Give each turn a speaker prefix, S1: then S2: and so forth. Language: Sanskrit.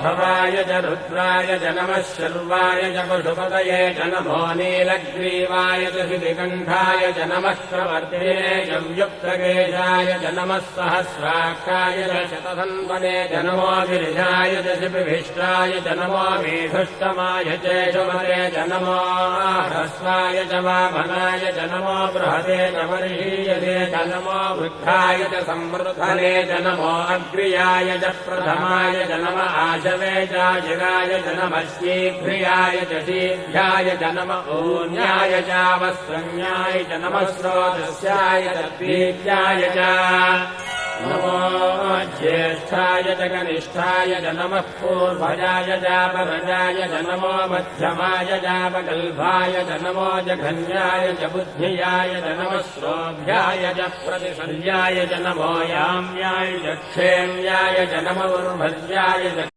S1: भवाय च रुद्राय च नमः शर्वाय च पशुपतये च नमो नीलग्रीवाय च शितिकण्ठाय च नमः प्रवर्तिने च युक्तकेशाय च नमः सहस्राक्षाय च शतधन्वने च नमो गिरिजाय च शिपिभिष्टाय च नमो मेधुष्टमाय च शुभरे च नमो ह्रस्वाय च वामनाय च नमो बृहते च वर्षीयसे च नमो वृद्धाय च संवृद्धने च नमो अग्र्याय च प्रथमाय च नम आशवे च जिगाय च नमः शीघ्रियाय च शीघ्राय च नम ऊन्याय च वस्त्रन्याय च नमः स्रोतस्याय च द्वीत्याय च नमो ज्येष्ठाय च कनिष्ठाय च नमः पूर्वजाय च परजाय च नमो मध्यमाय च वकल्भाय च नमो जघन्याय च बुद्धियाय च नमः श्रोभ्याय च प्रतिशल्याय च नमो याम्याय च क्षेम्याय च नमो उर्भज्याय च